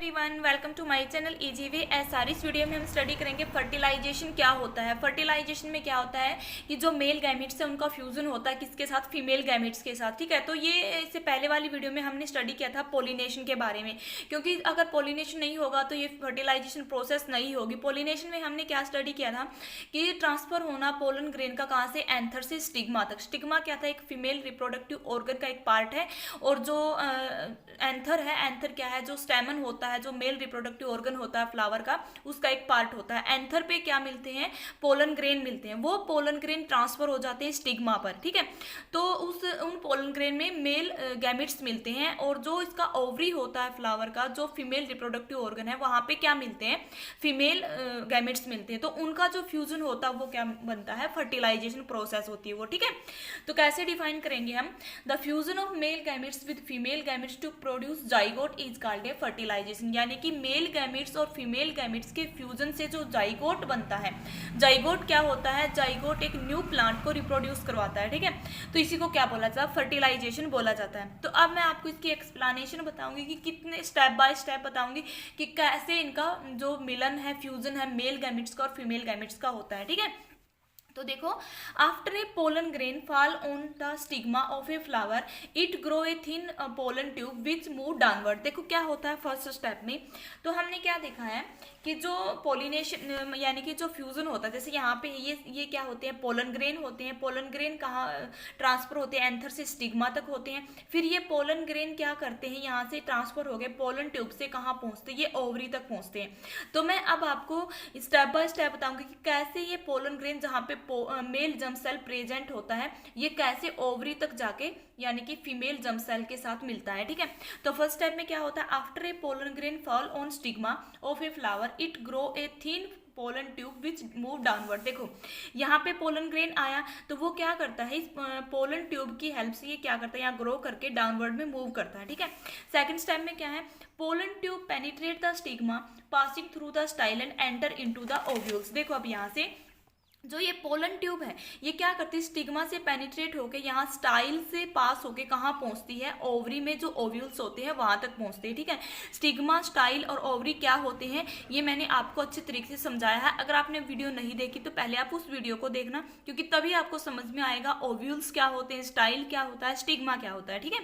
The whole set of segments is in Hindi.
Everyone, welcome to my channel easyway SR. इस वीडियो में हम स्टडी करेंगे फर्टिलाइजेशन क्या होता है। फर्टिलाइजेशन में क्या होता है कि जो मेल गैमेट्स है उनका फ्यूजन होता है किसके साथ, फीमेल गैमेट्स के साथ। ठीक है, तो ये इससे पहले वाली वीडियो में हमने स्टडी किया था पोलिनेशन के बारे में, क्योंकि अगर पोलिनेशन नहीं होगा तो ये फर्टिलाइजेशन प्रोसेस नहीं होगी। पोलिनेशन में हमने क्या स्टडी किया था कि ट्रांसफर होना पोलन ग्रेन का कहाँ से, एंथर से स्टिग्मा तक। स्टिग्मा क्या था, एक फीमेल रिप्रोडक्टिव ऑर्गन का एक पार्ट है, और जो एंथर है, एंथर क्या है, जो स्टेमन होता है, जो मेल रिप्रोडक्टिव ऑर्गन होता है फ्लावर का, उसका एक पार्ट होता है। एंथर पे क्या मिलते हैं, पोलन ग्रेन मिलते हैं। वो पोलन ग्रेन ट्रांसफर हो जाते हैं स्टिग्मा पर। ठीक है, तो उन पोलन ग्रेन में मेल गैमेट्स मिलते हैं, और जो इसका ओवरी होता है फ्लावर का, जो फीमेल रिप्रोडक्टिव ऑर्गन है, वहां पे क्या मिलते हैं, फीमेल गैमेट्स मिलते हैं। तो उनका जो फ्यूजन होता है वो क्या बनता है, फर्टिलाइजेशन प्रोसेस होती है वो। ठीक है, तो कैसे डिफाइन करेंगे हम, the fusion of male gametes with female gametes to produce zygote is called a fertilization. यानी कि मेल गैमेट्स और फीमेल गैमेट्स के फ्यूजन से जो जाइगोट बनता है, जाइगोट क्या होता है, जाइगोट एक न्यू प्लांट को रिप्रोड्यूस करवाता है। ठीक है, तो इसी को क्या बोला जाता है, फर्टिलाइजेशन बोला जाता है। तो अब मैं आपको इसकी एक्सप्लेनेशन बताऊंगी कि कितने स्टेप बाय स्टेप बताऊंगी कि कैसे इनका जो मिलन है, फ्यूजन है, मेल गैमेट्स का और फीमेल गैमेट्स का होता है। ठीक है, तो देखो, after a pollen grain fall on the stigma of a flower it grow a thin pollen tube which move downward. देखो क्या होता है फर्स्ट स्टेप में, तो हमने क्या देखा है कि जो पोलिनेशन यानी कि जो फ्यूजन होता है, जैसे यहाँ पे ये क्या होते हैं, पोलन ग्रेन होते हैं। पोलन ग्रेन कहाँ ट्रांसफर होते हैं, एंथर से स्टिग्मा तक होते हैं। फिर ये पोलन ग्रेन क्या करते हैं, यहाँ से ट्रांसफर हो गए पोलन ट्यूब से कहाँ पहुँचते हैं, ये ओवरी तक पहुँचते हैं। तो मैं अब आपको स्टेप बाय स्टेप बताऊंगी कि कैसे ये पोलन ग्रेन जहाँ पे मेल जर्म सेल प्रेजेंट होता है, ये कैसे ओवरी तक जाके यानी कि फीमेल जर्म सेल के साथ मिलता है। ठीक है, तो फर्स्ट स्टेप में क्या होता है, after a pollen grain fall on stigma of a flower it grow a thin pollen tube which move downward. देखो यहाँ पे पोलन ग्रेन आया, तो वो क्या करता है, इस पोलन ट्यूब की हेल्प से ये क्या करता है, यहाँ ग्रो करके डाउनवर्ड में मूव करता है। ठीक है, सेकंड स्टेप में क्या है, pollen tube penetrate the stigma passing through the style and enter into the ovules. देखो अब यहाँ से जो ये पोलन ट्यूब है, ये क्या करती है, स्टिग्मा से पेनिट्रेट होके यहाँ स्टाइल से पास होके कहाँ पहुंचती है, ओवरी में जो ओव्यूल्स होते हैं वहां तक पहुंचते हैं। ठीक है, स्टिग्मा, स्टाइल और ओवरी क्या होते हैं, ये मैंने आपको अच्छे तरीके से समझाया है। अगर आपने वीडियो नहीं देखी तो पहले आप उस वीडियो को देखना, क्योंकि तभी आपको समझ में आएगा ओव्यूल्स क्या होते हैं, स्टाइल क्या होता है, स्टिग्मा क्या होता है। ठीक है,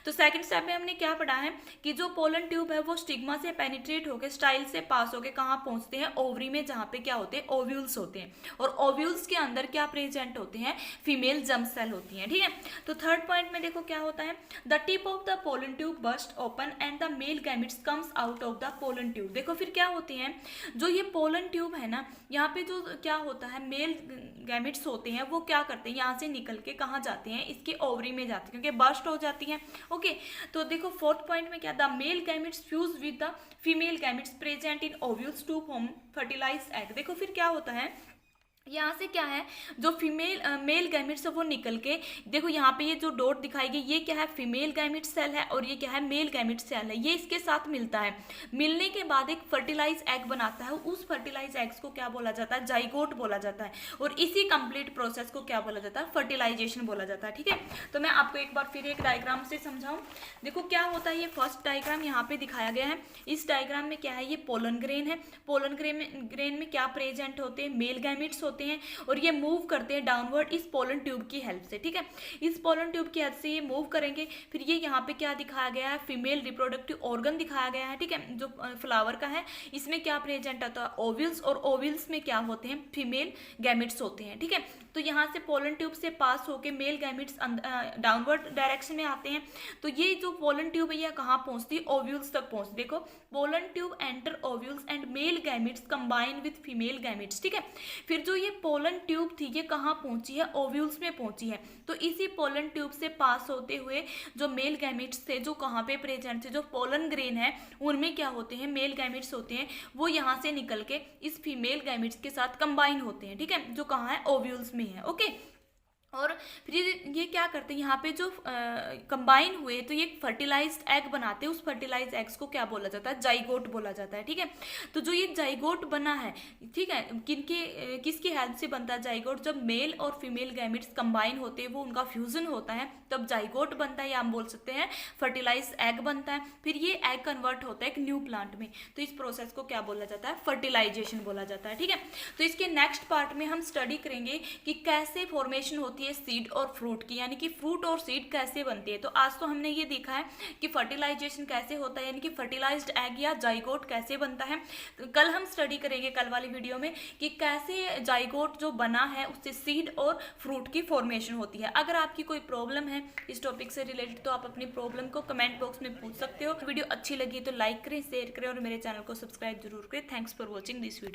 तो सेकेंड स्टेप में हमने क्या पढ़ा है कि जो पोलन ट्यूब है वो स्टिग्मा से पेनिट्रेट होकर स्टाइल से पास होकर कहाँ पहुंचते हैं, ओवरी में, जहाँ पे क्या होते हैं, ओव्यूल्स होते हैं। और ओव्यूल्स के अंदर क्या प्रेजेंट होते हैं, फीमेल जर्म सेल होती हैं। ठीक है, तो थर्ड पॉइंट में देखो क्या होता है, the tip of the pollen tube burst open and the male gametes comes out of the pollen tube. देखो फिर क्या होती हैं, जो ये पोलन ट्यूब है ना, यहाँ पे जो क्या होता है, मेल गैमेट्स होते हैं वो क्या करते हैं, यहाँ से निकल के कहाँ जाते हैं, इसके ओवरी में जाते हैं, क्योंकि बर्स्ट हो जाती हैं। ओके, तो देखो फोर्थ पॉइंट में क्या, the male gametes fuse with the female gametes present in ovules to form fertilized egg. देखो फिर क्या होता है, यहाँ से क्या है, जो फीमेल मेल गैमेट्स है वो निकल के, देखो यहाँ पे ये जो डॉट दिखाई गई, ये क्या है, फीमेल गैमेट सेल है, और ये क्या है, मेल गैमेट सेल है। ये इसके साथ मिलता है, मिलने के बाद एक फर्टिलाइज एग बनाता है। उस फर्टिलाइज एग्स को क्या बोला जाता है, जाइगोट बोला जाता है। और इसी कंप्लीट प्रोसेस को क्या बोला जाता है, फर्टिलाइजेशन बोला जाता है। ठीक है, तो मैं आपको एक बार फिर एक डायग्राम से समझाऊं। देखो क्या होता है, ये फर्स्ट डायग्राम यहाँ पे दिखाया गया है। इस डायग्राम में क्या है, ये पोलन ग्रेन है। पोलन ग्रेन में क्या प्रेजेंट होते हैं, मेल गैमेट्स होते हैं, और ये मूव करते हैं डाउनवर्ड इस पोलन ट्यूब की हेल्प से। ठीक है, इस पोलन ट्यूब की हेल्प से ये मूव करेंगे। फिर ये यहाँ पे क्या दिखाया गया है, फीमेल रिप्रोडक्टिव ऑर्गन दिखाया गया है। ठीक है, जो फ्लावर का है, इसमें क्या प्रेजेंट होता है, ओव्यूल्स, और ओव्यूल्स में क्या होते हैं, फीमेल गैमेट्स होते हैं। ठीक है, तो यहाँ से पोलन ट्यूब से पास होके मेल गैमेट्स डाउनवर्ड डायरेक्शन में आते हैं। तो ये जो पोलन ट्यूब है, ये कहाँ पहुंचती है, ओव्यूल्स तक पहुंचती। देखो, pollen tube enter ovules and male gametes combine with female gametes. ठीक है, फिर जो ये पोलन ट्यूब थी, ये कहाँ पहुंची है, ओव्यूल्स में पहुंची है। तो इसी पोलन ट्यूब से पास होते हुए जो मेल गैमेट्स थे, जो कहाँ पे प्रेजेंट थे, जो पोलन ग्रेन है, उनमें क्या होते हैं, मेल गैमेट्स होते हैं, वो यहाँ से निकल के इस फीमेल गैमेट्स के साथ कंबाइन होते हैं। ठीक है, जो कहाँ है, ओव्यूल्स में है। ओके, और फिर ये क्या करते हैं, यहाँ पे जो कंबाइन हुए तो ये फर्टिलाइज्ड एग बनाते हैं। उस फर्टिलाइज्ड एग्स को क्या बोला जाता है, जाइगोट बोला जाता है। ठीक है, तो जो ये जाइगोट बना है, ठीक है, किसकी हेल्प से बनता है जाइगोट, जब मेल और फीमेल गैमेट्स कंबाइन होते हैं, वो उनका फ्यूजन होता है, तब जाइगोट बनता है, या हम बोल सकते हैं फर्टिलाइज्ड एग बनता है। फिर ये एग कन्वर्ट होता है एक न्यू प्लांट में, तो इस प्रोसेस को क्या बोला जाता है, फर्टिलाइजेशन बोला जाता है। ठीक है, तो इसके नेक्स्ट पार्ट में हम स्टडी करेंगे कि कैसे फॉर्मेशन होती है सीड और फ्रूट की, यानी कि फ्रूट और सीड कैसे बनती है। तो आज तो हमने ये देखा है कि फर्टिलाइजेशन कैसे होता है, यानी कि फर्टिलाइज्ड एग या जाइगोट कैसे बनता है। तो कल हम स्टडी करेंगे, कल वाली वीडियो में, कि कैसे जाइगोट जो बना है उससे सीड और फ्रूट की फॉर्मेशन होती है। अगर आपकी कोई प्रॉब्लम है इस टॉपिक से रिलेटेड तो आप अपनी प्रॉब्लम को कमेंट बॉक्स में पूछ सकते हो। वीडियो अच्छी लगी तो लाइक करें, शेयर करें और मेरे चैनल को सब्सक्राइब जरूर करें। Thanks for watching this video.